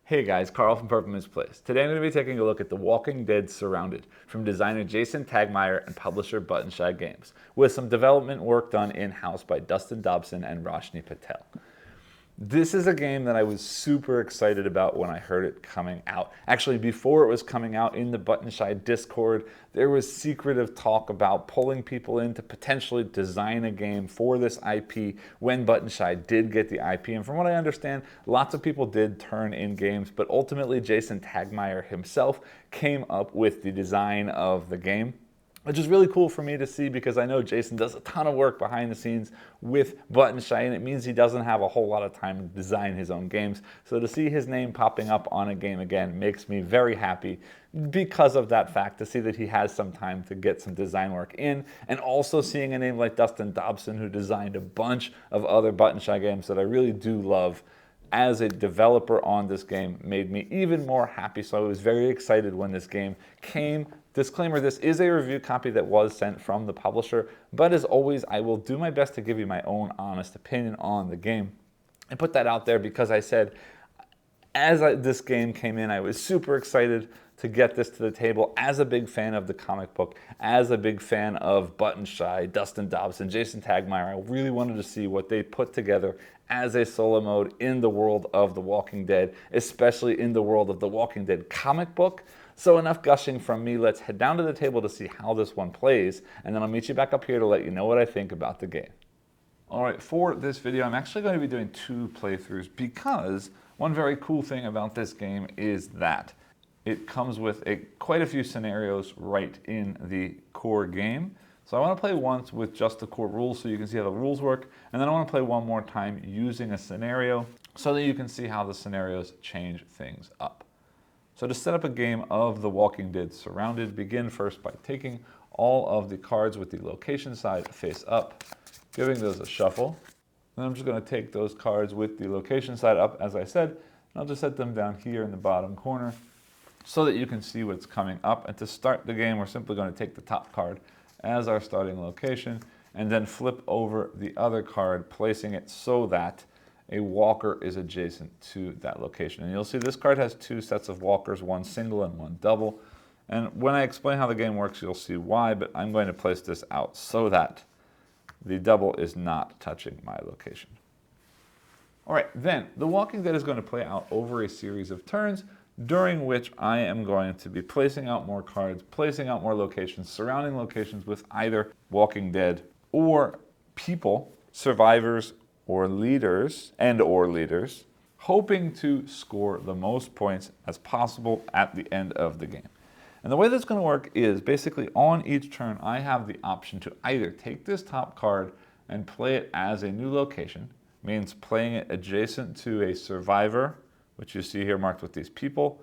Hey guys, Carl from Purple Misplaced. Today I'm going to be taking a look at The Walking Dead Surrounded from designer Jason Tagmire and publisher Buttonshy Games, with some development work done in-house by Dustin Dobson and Roshni Patel. This is a game that I was super excited about when I heard it coming out. Actually, before it was coming out in the Buttonshy Discord, there was secretive talk about pulling people in to potentially design a game for this IP when Buttonshy did get the IP. And from what I understand, lots of people did turn in games, but ultimately Jason Tagmire himself came up with the design of the game, which is really cool for me to see because I know Jason does a ton of work behind the scenes with Buttonshy, and it means he doesn't have a whole lot of time to design his own games. So to see his name popping up on a game again makes me very happy because of that fact, to see that he has some time to get some design work in, and also seeing a name like Dustin Dobson, who designed a bunch of other Buttonshy games that I really do love, as a developer on this game made me even more happy. So I was very excited when this game came. Disclaimer, this is a review copy that was sent from the publisher, but as always, I will do my best to give you my own honest opinion on the game. I put that out there because I said, this game came in, I was super excited to get this to the table as a big fan of the comic book, as a big fan of Buttonshy, Dustin Dobson, Jason Tagmire. I really wanted to see what they put together as a solo mode in the world of The Walking Dead, especially in the world of The Walking Dead comic book. So enough gushing from me, let's head down to the table to see how this one plays, and then I'll meet you back up here to let you know what I think about the game. All right, for this video, I'm actually going to be doing 2 playthroughs because one very cool thing about this game is that it comes with quite a few scenarios right in the core game. So I want to play once with just the core rules so you can see how the rules work, and then I want to play one more time using a scenario so that you can see how the scenarios change things up. So to set up a game of The Walking Dead Surrounded, begin first by taking all of the cards with the location side face up, giving those a shuffle. Then I'm just going to take those cards with the location side up, as I said, and I'll just set them down here in the bottom corner so that you can see what's coming up. And to start the game, we're simply going to take the top card as our starting location and then flip over the other card, placing it so that a walker is adjacent to that location. And you'll see this card has 2 sets of walkers, one single and one double. And when I explain how the game works, you'll see why, but I'm going to place this out so that the double is not touching my location. All right, then The Walking Dead is going to play out over a series of turns, during which I am going to be placing out more cards, placing out more locations, surrounding locations with either Walking Dead or people, survivors, or leaders, hoping to score the most points as possible at the end of the game. And the way that's going to work is basically on each turn, I have the option to either take this top card and play it as a new location, means playing it adjacent to a survivor, which you see here marked with these people,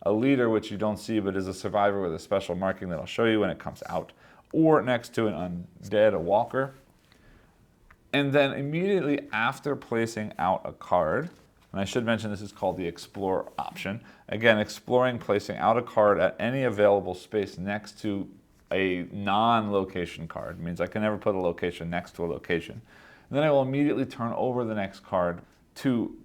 a leader, which you don't see but is a survivor with a special marking that I'll show you when it comes out, or next to an undead, a walker. And then immediately after placing out a card, and I should mention this is called the Explore option. Again, exploring placing out a card at any available space next to a non-location card. It means I can never put a location next to a location. And then I will immediately turn over the next card to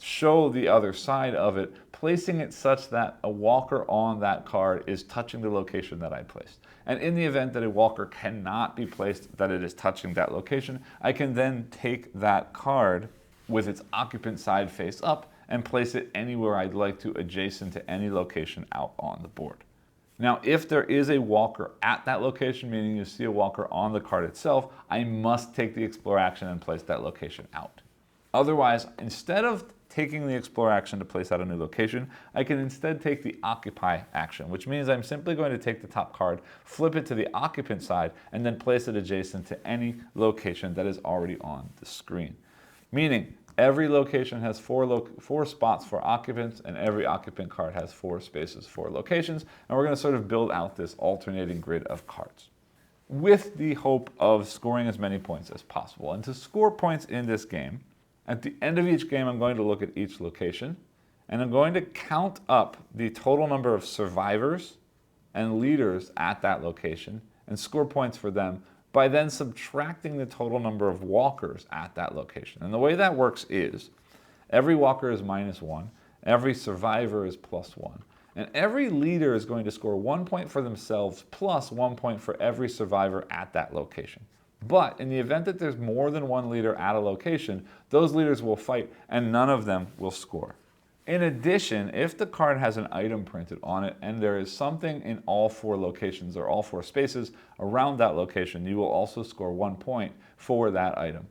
show the other side of it, placing it such that a walker on that card is touching the location that I placed. And in the event that a walker cannot be placed, that it is touching that location, I can then take that card with its occupant side face up and place it anywhere I'd like to, adjacent to any location out on the board. Now, if there is a walker at that location, meaning you see a walker on the card itself, I must take the Explore action and place that location out. Otherwise, instead of taking the Explore action to place out a new location, I can instead take the Occupy action, which means I'm simply going to take the top card, flip it to the occupant side, and then place it adjacent to any location that is already on the screen. Meaning, every location has 4 spots for occupants, and every occupant card has 4 spaces for locations, and we're going to sort of build out this alternating grid of cards, with the hope of scoring as many points as possible. And to score points in this game, at the end of each game, I'm going to look at each location, and I'm going to count up the total number of survivors and leaders at that location and score points for them by then subtracting the total number of walkers at that location. And the way that works is every walker is -1, Every survivor is +1. And every leader is going to score 1 point for themselves plus 1 point for every survivor at that location. But in the event that there's more than one leader at a location, those leaders will fight and none of them will score. In addition, if the card has an item printed on it and there is something in all 4 locations or all 4 spaces around that location, you will also score 1 point for that item.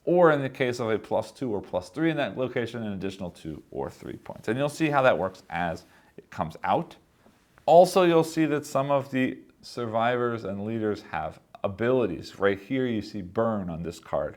Or in the case of a +2 or +3 in that location, an additional 2 or 3 points. And you'll see how that works as it comes out. Also, you'll see that some of the survivors and leaders have abilities. Right here you see burn on this card.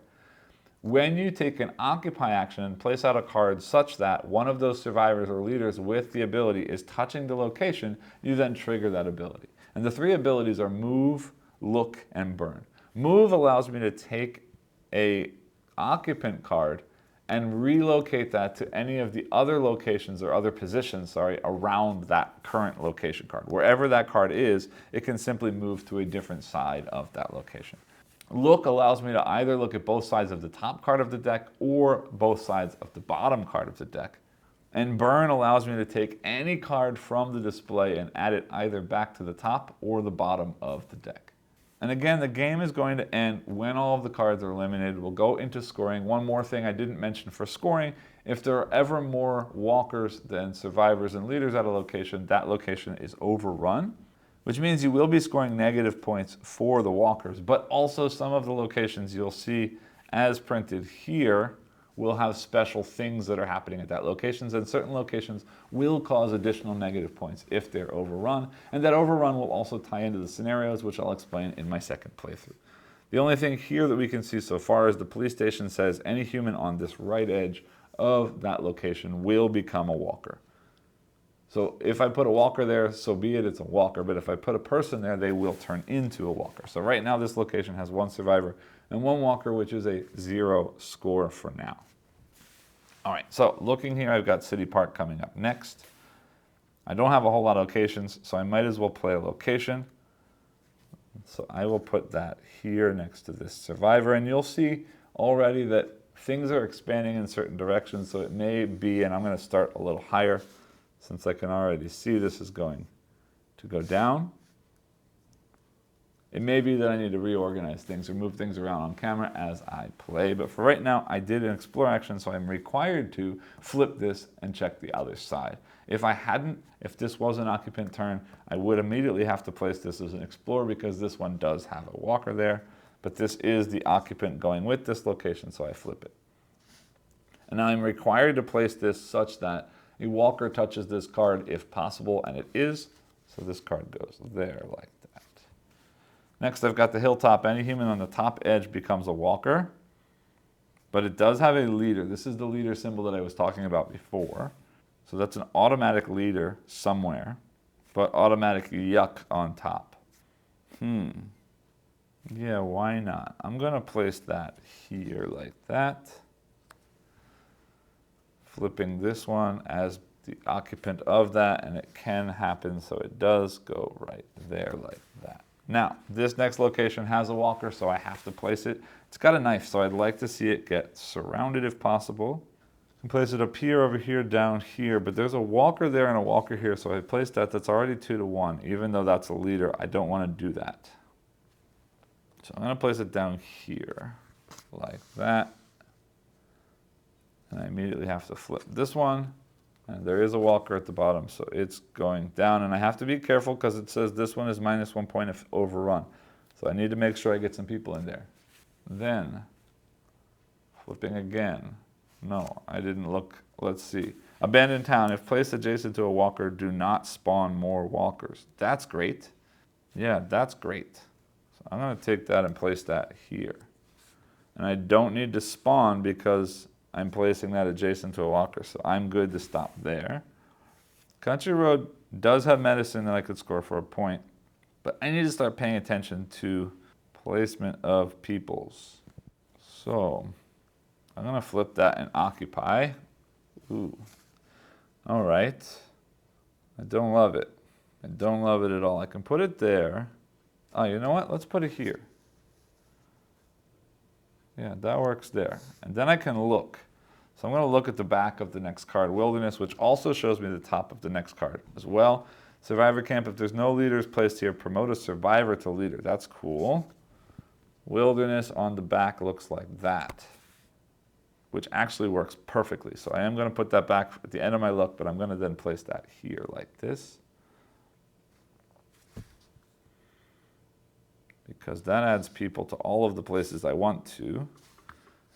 When you take an occupy action and place out a card such that one of those survivors or leaders with the ability is touching the location, you then trigger that ability. And the 3 abilities are move, look, and burn. Move allows me to take a occupant card and relocate that to any of the other locations or other positions, around that current location card. Wherever that card is, it can simply move to a different side of that location. Look allows me to either look at both sides of the top card of the deck or both sides of the bottom card of the deck. And burn allows me to take any card from the display and add it either back to the top or the bottom of the deck. And again, the game is going to end when all of the cards are eliminated. We'll go into scoring. One more thing I didn't mention for scoring, if there are ever more walkers than survivors and leaders at a location, that location is overrun, which means you will be scoring negative points for the walkers. But also some of the locations you'll see as printed here will have special things that are happening at that locations, and certain locations will cause additional negative points if they're overrun, and that overrun will also tie into the scenarios, which I'll explain in my second playthrough. The only thing here that we can see so far is the police station says any human on this right edge of that location will become a walker. So if I put a walker there, so be it, it's a walker, but if I put a person there, they will turn into a walker. So right now this location has 1 survivor and 1 walker, which is a 0 score for now. All right, so looking here, I've got City Park coming up next. I don't have a whole lot of locations, so I might as well play a location. So I will put that here next to this survivor, and you'll see already that things are expanding in certain directions, so it may be, and I'm going to start a little higher, since I can already see this is going to go down. It may be that I need to reorganize things or move things around on camera as I play, but for right now, I did an explore action, so I'm required to flip this and check the other side. If I hadn't, if this was an occupant turn, I would immediately have to place this as an explore because this one does have a walker there, but this is the occupant going with this location, so I flip it. And now I'm required to place this such that a walker touches this card if possible, and it is, so this card goes there like that. Next, I've got the hilltop. Any human on the top edge becomes a walker, but it does have a leader. This is the leader symbol that I was talking about before. So that's an automatic leader somewhere, but automatic yuck on top. Yeah, why not? I'm going to place that here like that. Flipping this one as the occupant of that, and it can happen, so it does go right there like that. Now, this next location has a walker, so I have to place it. It's got a knife, so I'd like to see it get surrounded if possible. I can place it up here, over here, down here, but there's a walker there and a walker here, so I placed that. That's already 2 to 1, even though that's a leader. I don't want to do that. So I'm going to place it down here, like that. And I immediately have to flip this one. And there is a walker at the bottom, so it's going down. And I have to be careful because it says this one is -1 point if overrun. So I need to make sure I get some people in there. Then, flipping again. No, I didn't look. Let's see. Abandoned town. If placed adjacent to a walker, do not spawn more walkers. That's great. Yeah, that's great. So I'm going to take that and place that here. And I don't need to spawn because I'm placing that adjacent to a walker, so I'm good to stop there. Country Road does have medicine that I could score for a point, but I need to start paying attention to placement of peoples. So I'm going to flip that and occupy. Ooh. All right. I don't love it. I don't love it at all. I can put it there. Oh, you know what? Let's put it here. Yeah, that works there. And then I can look. So I'm going to look at the back of the next card, Wilderness, which also shows me the top of the next card as well. Survivor Camp, if there's no leaders placed here, promote a survivor to leader. That's cool. Wilderness on the back looks like that, which actually works perfectly. So I am going to put that back at the end of my look, but I'm going to then place that here like this, because that adds people to all of the places I want to.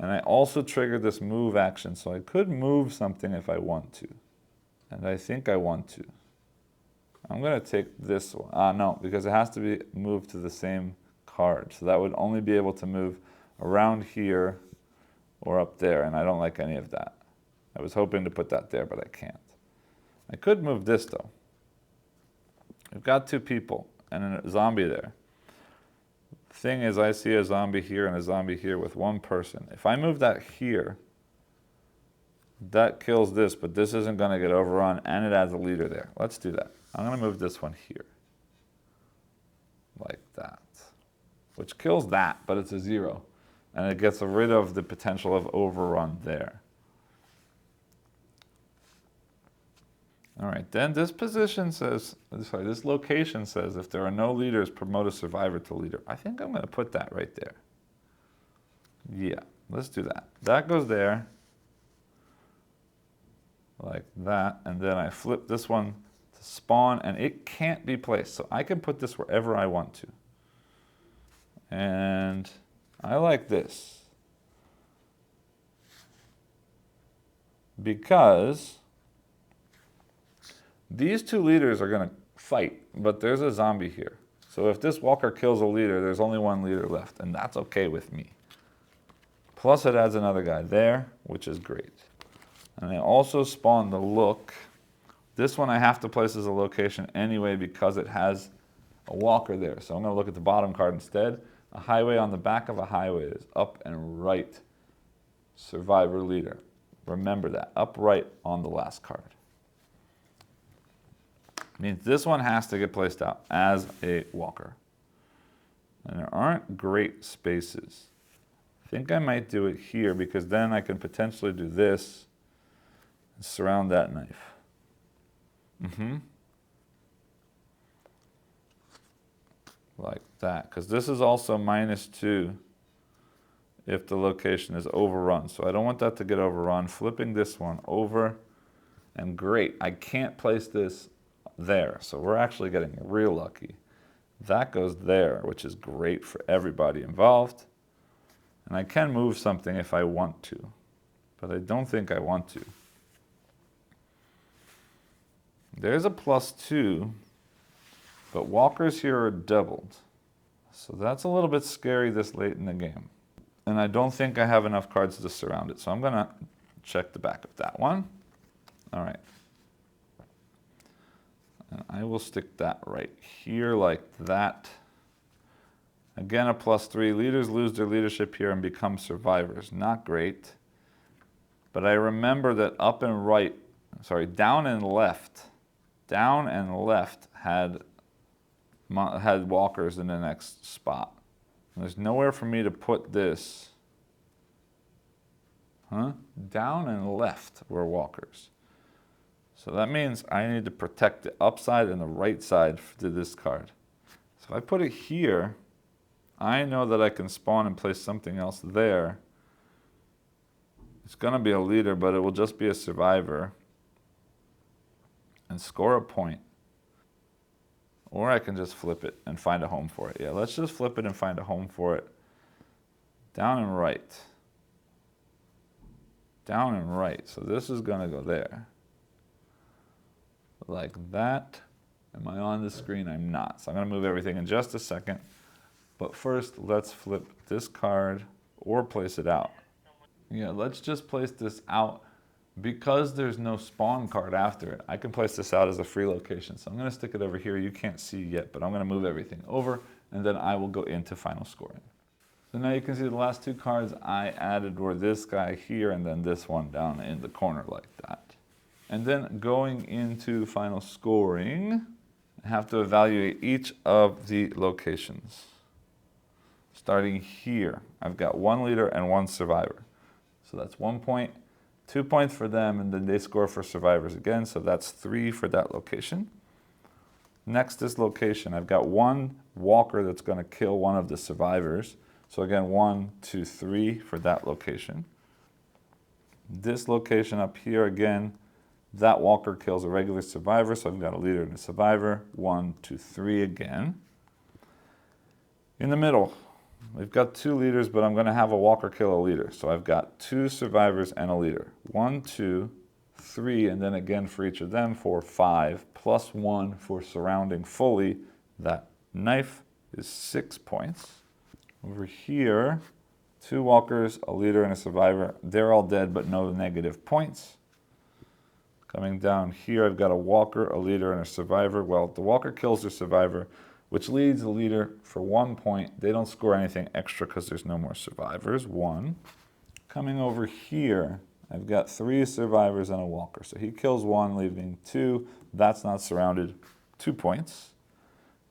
And I also triggered this move action, so I could move something if I want to. And I think I want to. I'm going to take this one. No, because it has to be moved to the same card. So that would only be able to move around here or up there, and I don't like any of that. I was hoping to put that there, but I can't. I could move this, though. We've got 2 people and a zombie there. Thing is, I see a zombie here and a zombie here with 1 person. If I move that here, that kills this, but this isn't going to get overrun, and it adds a leader there. Let's do that. I'm going to move this one here, like that, which kills that, but it's a 0, and it gets rid of the potential of overrun there. All right, then this position says, sorry, this location says if there are no leaders, promote a survivor to leader. I think I'm going to put that right there. Yeah, let's do that. That goes there, like that, and then I flip this one to spawn, and it can't be placed. So I can put this wherever I want to. And I like this, because these 2 leaders are going to fight, but there's a zombie here. So if this walker kills a leader, there's only 1 leader left, and that's okay with me. Plus it adds another guy there, which is great. And I also spawn the look. This one I have to place as a location anyway because it has a walker there. So I'm going to look at the bottom card instead. A highway on the back of a highway is up and right. Survivor leader. Remember that. Upright on the last card. Means this one has to get placed out as a walker. And there aren't great spaces. I think I might do it here because then I can potentially do this and surround that knife. Like that, because this is also -2 if the location is overrun. So I don't want that to get overrun. Flipping this one over, and great, I can't place this there, so we're actually getting real lucky. That goes there, which is great for everybody involved. And I can move something if I want to, but I don't think I want to. There's a +2, but walkers here are doubled. So that's a little bit scary this late in the game. And I don't think I have enough cards to surround it, so I'm going to check the back of that one. All right. And I will stick that right here like that. Again, a +3. Leaders lose their leadership here and become survivors. Not great. But I remember that up and right, sorry, down and left had walkers in the next spot. And there's nowhere for me to put this. Down and left were walkers. So that means I need to protect the upside and the right side to this card. So if I put it here, I know that I can spawn and place something else there. It's going to be a leader, but it will just be a survivor. And score a point. Or I can just flip it and find a home for it. Yeah, let's just flip it and find a home for it. Down and right. Down and right. So this is going to go there. Like that. Am I on the screen? I'm not. So I'm going to move everything in just a second. But first, let's flip this card or place it out. Yeah, let's just place this out. Because there's no spawn card after it, I can place this out as a free location. So I'm going to stick it over here. You can't see yet, but I'm going to move everything over, and then I will go into final scoring. So now you can see the last 2 cards I added were this guy here and then this one down in the corner like that. And then going into final scoring, I have to evaluate each of the locations. Starting here, I've got 1 leader and 1 survivor. So that's 1 point 2 points for them, and then they score for survivors again, so that's 3 for that location. Next is location. I've got 1 walker that's going to kill one of the survivors. So again, 1, 2, 3 for that location. This location up here again, that walker kills a regular survivor, so I've got a leader and a survivor. 1, 2, 3 again. In the middle, we've got 2 leaders, but I'm going to have a walker kill a leader. So I've got 2 survivors and a leader. 1, 2, 3, and then again for each of them for 5, plus 1 for surrounding fully. That knife is 6 points. Over here, 2 walkers, a leader, and a survivor. They're all dead, but no negative points. Coming down here, I've got a walker, a leader, and a survivor. Well, the walker kills the survivor, which leads the leader for 1 point. They don't score anything extra because there's no more survivors. 1. Coming over here, I've got 3 survivors and a walker. So he kills 1, leaving 2. That's not surrounded. 2 points.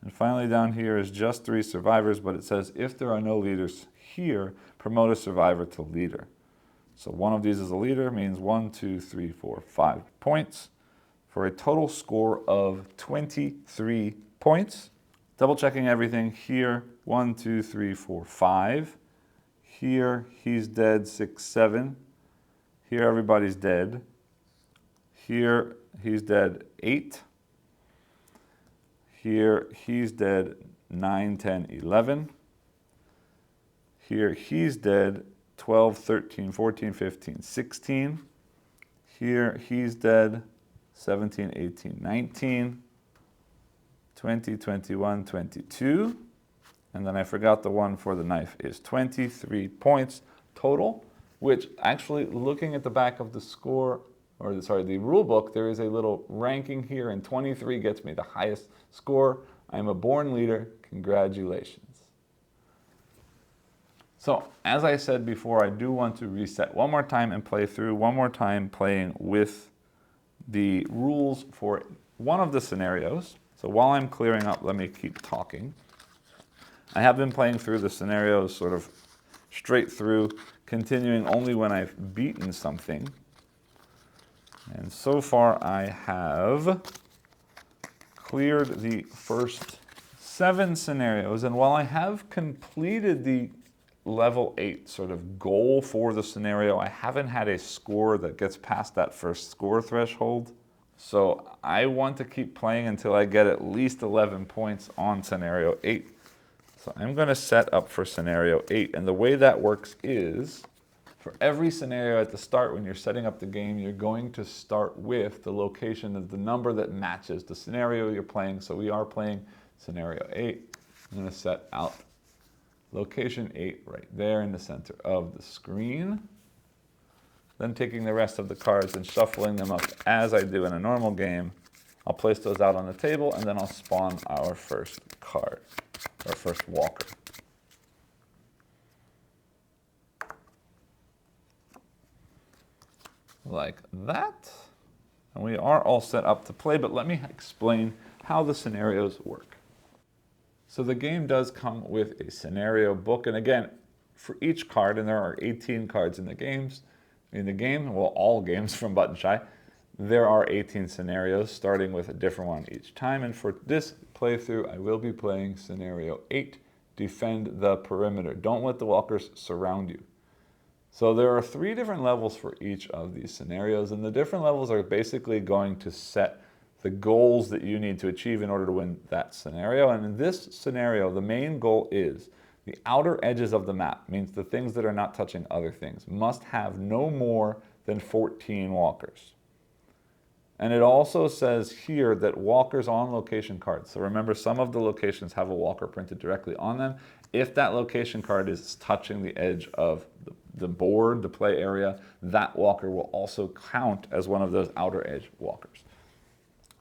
And finally down here is just 3 survivors, but it says if there are no leaders here, promote a survivor to leader. So one of these is a leader, means 1, 2, 3, 4, 5 points for a total score of 23 points. Double checking everything here, 1, 2, 3, 4, 5. Here, he's dead, 6, 7. Here, everybody's dead. Here, he's dead, 8. Here, he's dead, 9, 10, 11. Here, he's dead, 12, 13, 14, 15, 16. Here, he's dead, 17, 18, 19, 20, 21, 22. And then I forgot the one for the knife is 23 points total, which actually looking at the back of the score, or sorry, the rule book, there is a little ranking here, and 23 gets me the highest score. I'm a born leader. Congratulations. So, as I said before, I do want to reset one more time and play through one more time playing with the rules for one of the scenarios. So while I'm clearing up, let me keep talking. I have been playing through the scenarios sort of straight through, continuing only when I've beaten something. And so far I have cleared the first 7 scenarios, and while I have completed the level 8 sort of goal for the scenario, I haven't had a score that gets past that first score threshold. So I want to keep playing until I get at least 11 points on scenario 8. So I'm going to set up for scenario 8, and the way that works is for every scenario at the start when you're setting up the game, you're going to start with the location of the number that matches the scenario you're playing. So we are playing scenario 8. I'm going to set out location 8 right there in the center of the screen. Then taking the rest of the cards and shuffling them up as I do in a normal game. I'll place those out on the table, and then I'll spawn our first card, our first walker. Like that. And we are all set up to play, but let me explain how the scenarios work. So the game does come with a scenario book, and again, for each card, and there are 18 cards in the game, well, all games from Button Shy, there are 18 scenarios, starting with a different one each time. And for this playthrough, I will be playing scenario 8, Defend the Perimeter. Don't let the walkers surround you. So there are 3 different levels for each of these scenarios, and the different levels are basically going to set the goals that you need to achieve in order to win that scenario. And in this scenario, the main goal is the outer edges of the map, means the things that are not touching other things, must have no more than 14 walkers. And it also says here that walkers on location cards. So remember, some of the locations have a walker printed directly on them. If that location card is touching the edge of the board, the play area, that walker will also count as one of those outer edge walkers.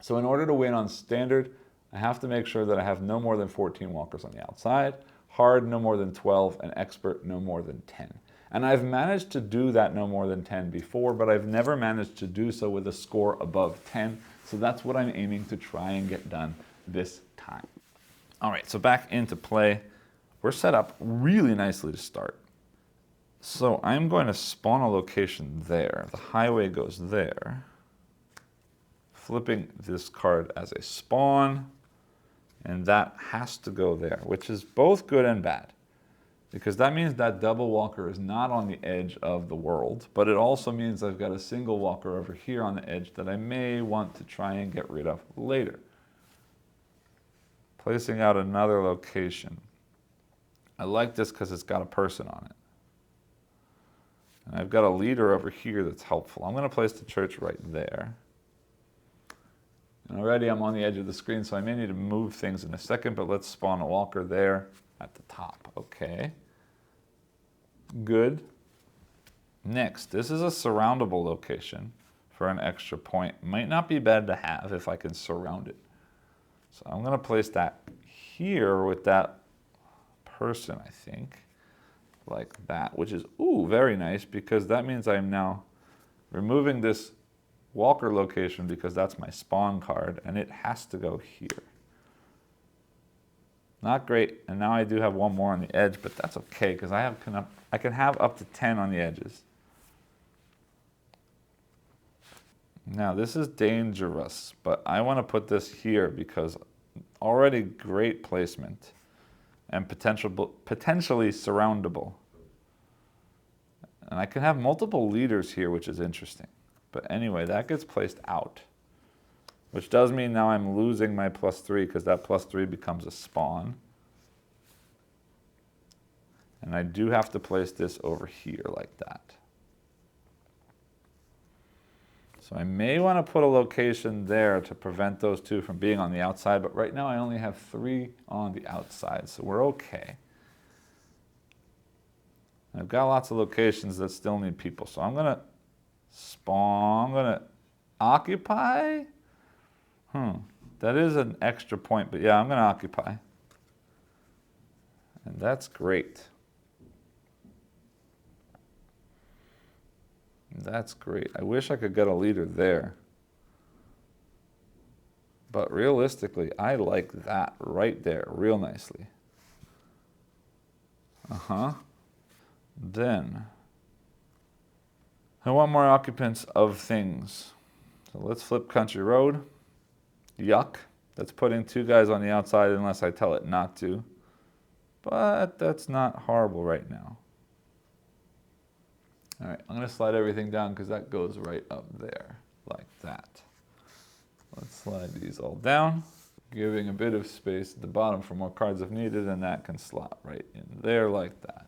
So in order to win on standard, I have to make sure that I have no more than 14 walkers on the outside, hard no more than 12, and expert no more than 10. And I've managed to do that no more than 10 before, but I've never managed to do so with a score above 10. So that's what I'm aiming to try and get done this time. All right, so back into play. We're set up really nicely to start. So I'm going to spawn a location there. The highway goes there. Flipping this card as a spawn, and that has to go there, which is both good and bad. Because that means that double walker is not on the edge of the world, but it also means I've got a single walker over here on the edge that I may want to try and get rid of later. Placing out another location. I like this because it's got a person on it. And I've got a leader over here that's helpful. I'm going to place the church right there. And already I'm on the edge of the screen, so I may need to move things in a second, but let's spawn a walker there at the top. Okay. Good. Next, this is a surroundable location for an extra point. Might not be bad to have if I can surround it. So I'm going to place that here with that person, I think, like that, which is, ooh, very nice, because that means I'm now removing this walker location because that's my spawn card, and it has to go here. Not great, and now I do have one more on the edge, but that's okay, because I can have up to 10 on the edges. Now this is dangerous, but I want to put this here because already great placement and potentially surroundable. And I can have multiple leaders here, which is interesting. But anyway, that gets placed out, which does mean now I'm losing my +3 because that +3 becomes a spawn. And I do have to place this over here like that. So I may want to put a location there to prevent those two from being on the outside, but right now I only have 3 on the outside, so we're okay. I've got lots of locations that still need people, so I'm going to spawn, I'm going to occupy. That is an extra point, but yeah, I'm going to occupy. And that's great. That's great. I wish I could get a leader there. But realistically, I like that right there real nicely. Then, I want more occupants of things. So let's flip country road. Yuck. That's putting 2 guys on the outside unless I tell it not to. But that's not horrible right now. All right, I'm going to slide everything down because that goes right up there, like that. Let's slide these all down, giving a bit of space at the bottom for more cards if needed, and that can slot right in there like that.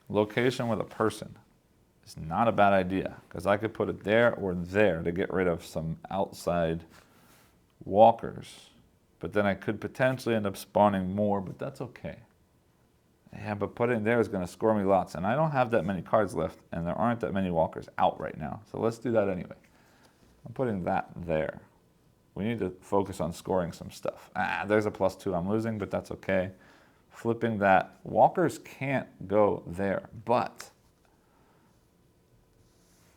Location with a person is not a bad idea, because I could put it there or there to get rid of some outside walkers. But then I could potentially end up spawning more, but that's okay. Yeah, but putting there is going to score me lots, and I don't have that many cards left, and there aren't that many walkers out right now. So let's do that anyway. I'm putting that there. We need to focus on scoring some stuff. There's a +2 I'm losing, but that's okay. Flipping that. Walkers can't go there, but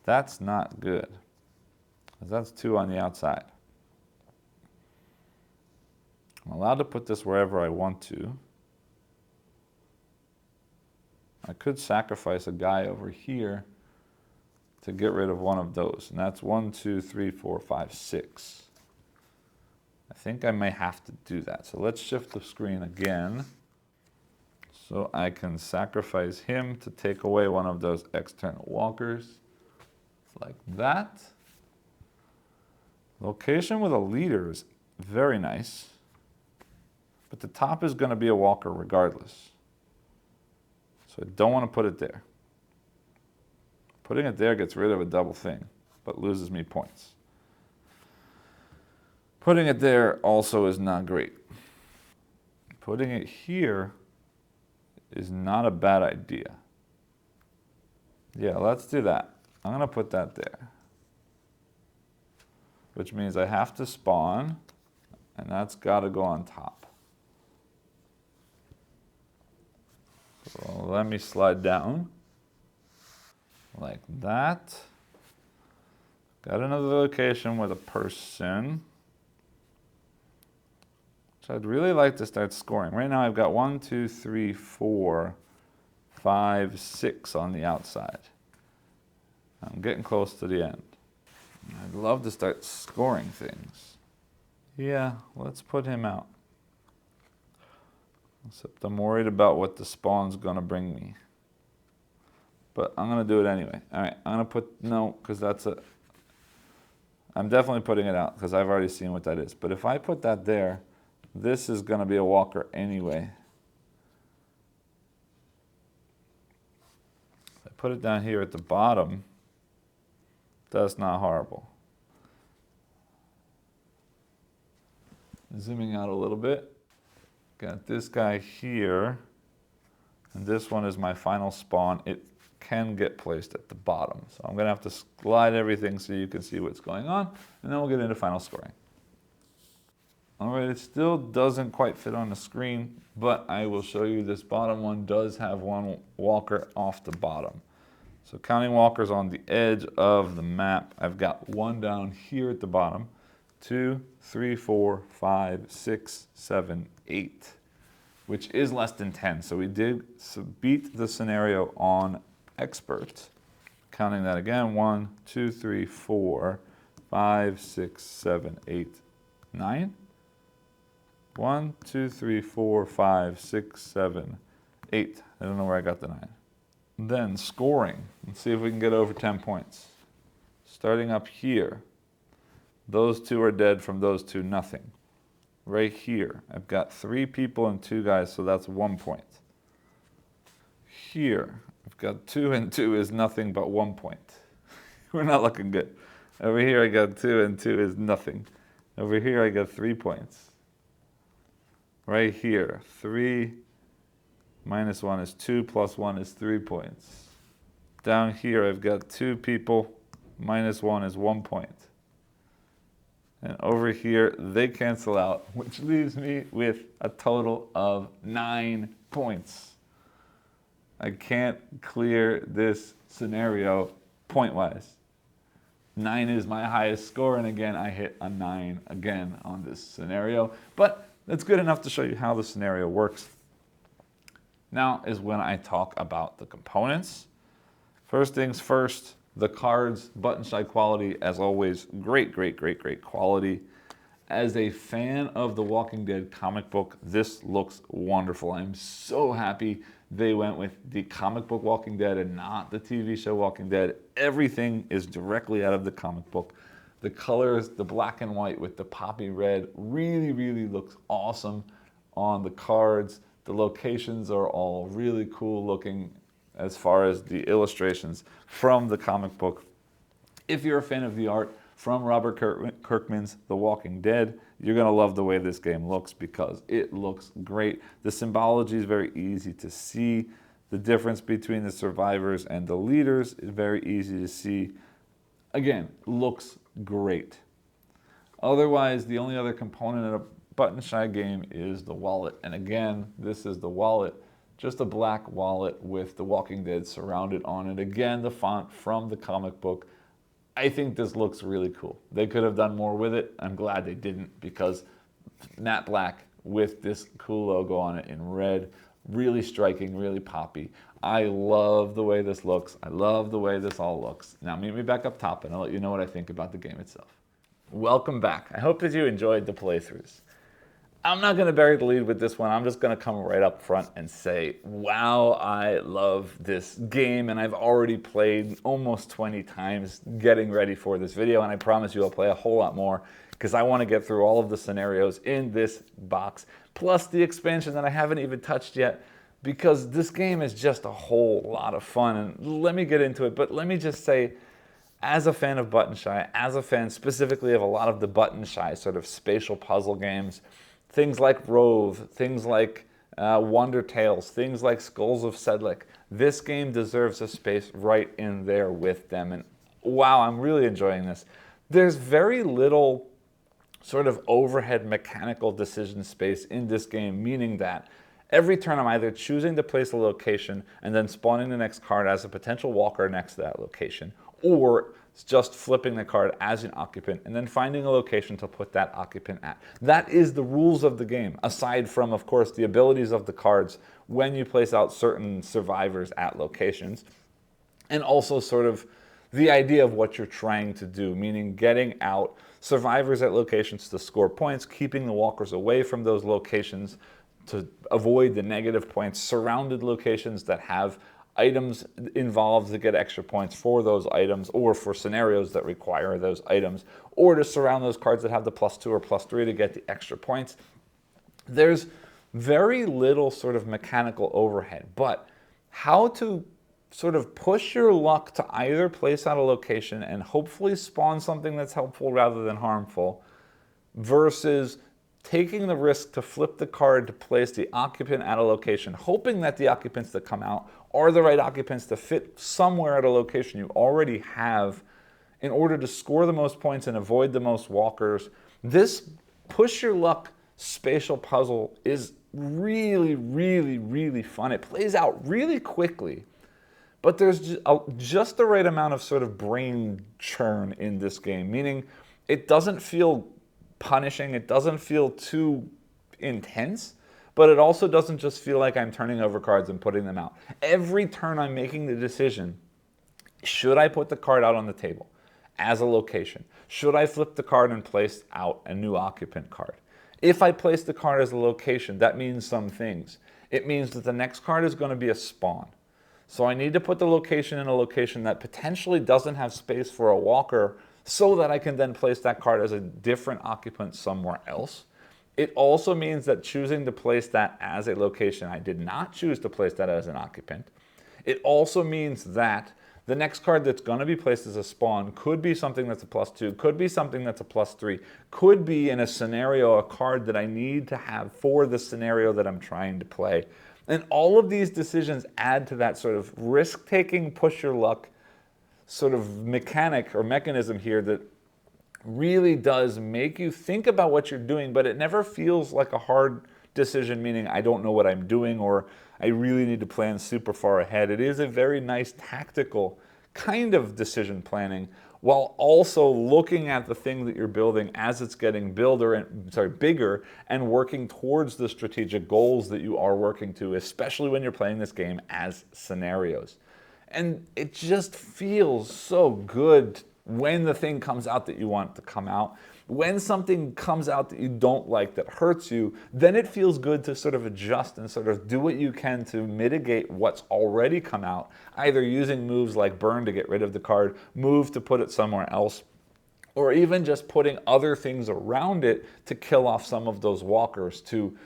that's not good, because that's 2 on the outside. I'm allowed to put this wherever I want to. I could sacrifice a guy over here to get rid of one of those. And that's 1, 2, 3, 4, 5, 6. I think I may have to do that. So let's shift the screen again. So I can sacrifice him to take away one of those external walkers. Like that. Location with a leader is very nice. But the top is going to be a walker regardless. So I don't want to put it there. Putting it there gets rid of a double thing, but loses me points. Putting it there also is not great. Putting it here is not a bad idea. Yeah, let's do that. I'm going to put that there. Which means I have to spawn, and that's got to go on top. So let me slide down like that. Got another location with a person, which I'd really like to start scoring. Right now I've got 1, 2, 3, 4 5, 6 on the outside. I'm getting close to the end. I'd love to start scoring things. Yeah, let's put him out. Except I'm worried about what the spawn's gonna bring me. But I'm gonna do it anyway. All right, I'm gonna put, no, because that's a, I'm definitely putting it out because I've already seen what that is. But if I put that there, this is gonna be a walker anyway. If I put it down here at the bottom, that's not horrible. Zooming out a little bit. Got this guy here, and this one is my final spawn. It can get placed at the bottom. So I'm gonna have to slide everything so you can see what's going on, and then we'll get into final scoring. All right, it still doesn't quite fit on the screen, but I will show you this bottom one does have one walker off the bottom. So counting walkers on the edge of the map, I've got one down here at the bottom, 2, 3, 4, 5, 6, 7, 8, which is less than 10. So we did beat the scenario on expert. Counting that again, 1, 2, 3, 4, 5, 6, 7, 8, 9. 1, 2, 3, 4, 5, 6, 7, 8. I don't know where I got the 9. Then scoring. Let's see if we can get over 10 points. Starting up here. Those two are dead from those two, nothing. Right here, I've got 3 people and 2 guys, so that's 1 point. Here, I've got 2 and 2 is nothing but 1 point. We're not looking good. Over here, I got 2 and 2 is nothing. Over here, I got 3 points. Right here, 3 minus 1 is 2, plus 1 is 3 points. Down here, I've got 2 people, minus 1 is 1 point. And over here, they cancel out, which leaves me with a total of 9 points. I can't clear this scenario point-wise. 9 is my highest score, and again, I hit a 9 again on this scenario. But that's good enough to show you how the scenario works. Now is when I talk about the components. First things first, the cards, button side quality, as always, great, great, great, great quality. As a fan of the Walking Dead comic book, this looks wonderful. I'm so happy they went with the comic book Walking Dead and not the TV show Walking Dead. Everything is directly out of the comic book. The colors, the black and white with the poppy red, really, really looks awesome on the cards. The locations are all really cool looking as far as the illustrations from the comic book. If you're a fan of the art from Robert Kirkman's The Walking Dead, you're gonna love the way this game looks because it looks great. The symbology is very easy to see. The difference between the survivors and the leaders is very easy to see. Again, looks great. Otherwise, the only other component of a button shy game is the wallet. And again, this is the wallet, just a black wallet with The Walking Dead surrounded on it. Again, the font from the comic book. I think this looks really cool. They could have done more with it. I'm glad they didn't because matte black with this cool logo on it in red, really striking, really poppy. I love the way this looks. I love the way this all looks. Now meet me back up top and I'll let you know what I think about the game itself. Welcome back. I hope that you enjoyed the playthroughs. I'm not going to bury the lead with this one. I'm just going to come right up front and say, wow, I love this game, and I've already played almost 20 times getting ready for this video, and I promise you I'll play a whole lot more because I want to get through all of the scenarios in this box, plus the expansion that I haven't even touched yet, because this game is just a whole lot of fun, and let me get into it, but let me just say, as a fan of Button Shy, as a fan specifically of a lot of the Button Shy sort of spatial puzzle games, things like Rove, things like Wonder Tales, things like Skulls of Sedlick. This game deserves a space right in there with them. And wow, I'm really enjoying this. There's very little sort of overhead mechanical decision space in this game, meaning that every turn I'm either choosing to place a location and then spawning the next card as a potential walker next to that location, or just flipping the card as an occupant and then finding a location to put that occupant at. That is the rules of the game, aside from, of course, the abilities of the cards when you place out certain survivors at locations, and also sort of the idea of what you're trying to do, meaning getting out survivors at locations to score points, keeping the walkers away from those locations to avoid the negative points, surrounded locations that have items involved to get extra points for those items, or for scenarios that require those items, or to surround those cards that have the +2 or +3 to get the extra points. There's very little sort of mechanical overhead, but how to sort of push your luck to either place out a location and hopefully spawn something that's helpful rather than harmful, versus taking the risk to flip the card to place the occupant at a location, hoping that the occupants that come out are the right occupants to fit somewhere at a location you already have in order to score the most points and avoid the most walkers. This push your luck spatial puzzle is really, really, really fun. It plays out really quickly, but there's just the right amount of sort of brain churn in this game, meaning it doesn't feel punishing, it doesn't feel too intense, but it also doesn't just feel like I'm turning over cards and putting them out. Every turn I'm making the decision, should I put the card out on the table as a location? Should I flip the card and place out a new occupant card? If I place the card as a location, that means some things. It means that the next card is going to be a spawn. So I need to put the location in a location that potentially doesn't have space for a walker so that I can then place that card as a different occupant somewhere else. It also means that choosing to place that as a location, I did not choose to place that as an occupant. It also means that the next card that's going to be placed as a spawn could be something that's a +2, could be something that's a +3, could be in a scenario a card that I need to have for the scenario that I'm trying to play. And all of these decisions add to that sort of risk-taking, push your luck sort of mechanic or mechanism here that really does make you think about what you're doing, but it never feels like a hard decision, meaning I don't know what I'm doing or I really need to plan super far ahead. It is a very nice tactical kind of decision planning while also looking at the thing that you're building as it's getting bigger and working towards the strategic goals that you are working to, especially when you're playing this game as scenarios. And it just feels so good when the thing comes out that you want to come out. When something comes out that you don't like, that hurts you, then it feels good to sort of adjust and sort of do what you can to mitigate what's already come out, either using moves like burn to get rid of the card, move to put it somewhere else, or even just putting other things around it to kill off some of those walkers, to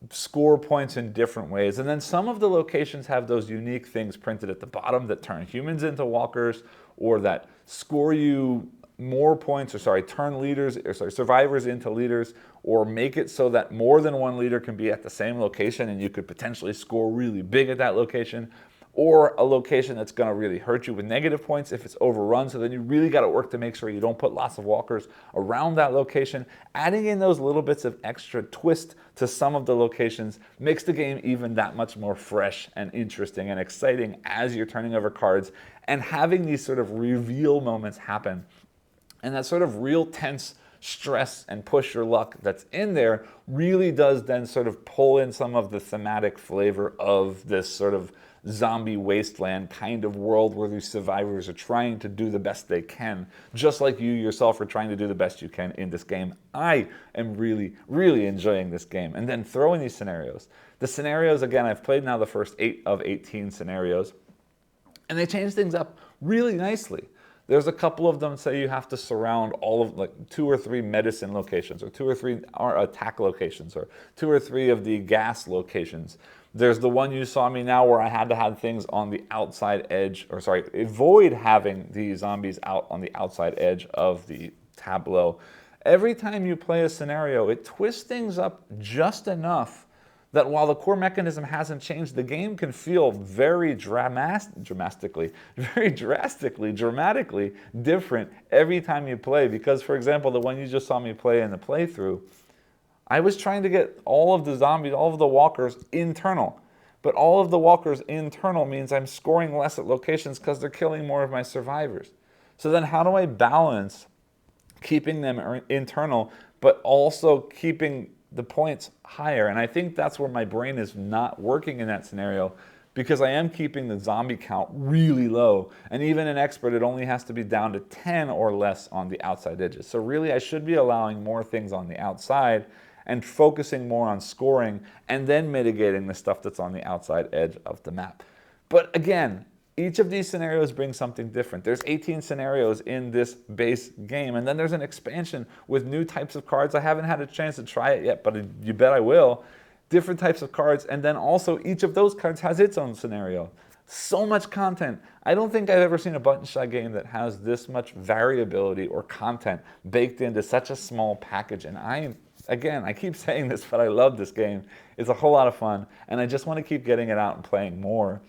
score points in different ways. And then some of the locations have those unique things printed at the bottom that turn humans into walkers, or that score you more points, turn survivors into leaders, or make it so that more than one leader can be at the same location and you could potentially score really big at that location, or a location that's going to really hurt you with negative points if it's overrun. So then you really got to work to make sure you don't put lots of walkers around that location. Adding in those little bits of extra twist to some of the locations makes the game even that much more fresh and interesting and exciting as you're turning over cards and having these sort of reveal moments happen. And that sort of real tense stress and push your luck that's in there really does then sort of pull in some of the thematic flavor of this sort of zombie wasteland kind of world where these survivors are trying to do the best they can, just like you yourself are trying to do the best you can in this game. I am really, really enjoying this game. And then throwing these scenarios. The scenarios, again, I've played now the first 8 of 18 scenarios, and they change things up really nicely. There's a couple of them say you have to surround all of like 2 or 3 medicine locations, or 2 or 3 attack locations, or 2 or 3 of the gas locations. There's the one you saw me now where I had to have things on the outside edge, avoid having the zombies out on the outside edge of the tableau. Every time you play a scenario, it twists things up just enough that while the core mechanism hasn't changed, the game can feel very dramatically different every time you play. Because, for example, the one you just saw me play in the playthrough, I was trying to get all of the zombies, all of the walkers internal. But all of the walkers internal means I'm scoring less at locations because they're killing more of my survivors. So then how do I balance keeping them internal, but also keeping the points higher? And I think that's where my brain is not working in that scenario, because I am keeping the zombie count really low. And even an expert, it only has to be down to 10 or less on the outside edges. So really, I should be allowing more things on the outside and focusing more on scoring, and then mitigating the stuff that's on the outside edge of the map. But again, each of these scenarios brings something different. There's 18 scenarios in this base game, and then there's an expansion with new types of cards. I haven't had a chance to try it yet, but you bet I will. Different types of cards, and then also each of those cards has its own scenario. So much content. I don't think I've ever seen a button shot game that has this much variability or content baked into such a small package. And again, I keep saying this, but I love this game. It's a whole lot of fun, and I just want to keep getting it out and playing more.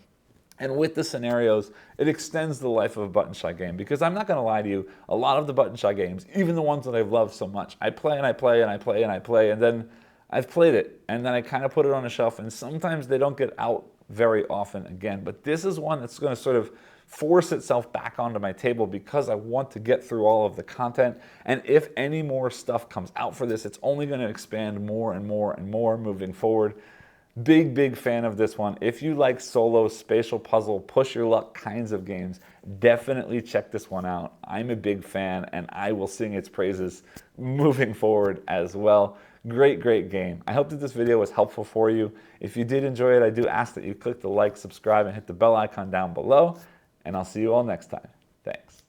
And with the scenarios, it extends the life of a button shot game, because I'm not going to lie to you, a lot of the button shot games, even the ones that I've loved so much, I play and I play and I play and I play, and then I've played it, and then I kind of put it on a shelf, and sometimes they don't get out very often again. But this is one that's going to sort of force itself back onto my table, because I want to get through all of the content. And if any more stuff comes out for this, it's only going to expand more and more and more moving forward. Big fan of this one. If you like solo, spatial puzzle, push your luck kinds of games, definitely check this one out. I'm a big fan, and I will sing its praises moving forward as well. Great game. I hope that this video was helpful for you. If you did enjoy it, I do ask that you click the like, subscribe, and hit the bell icon down below, and I'll see you all next time. Thanks.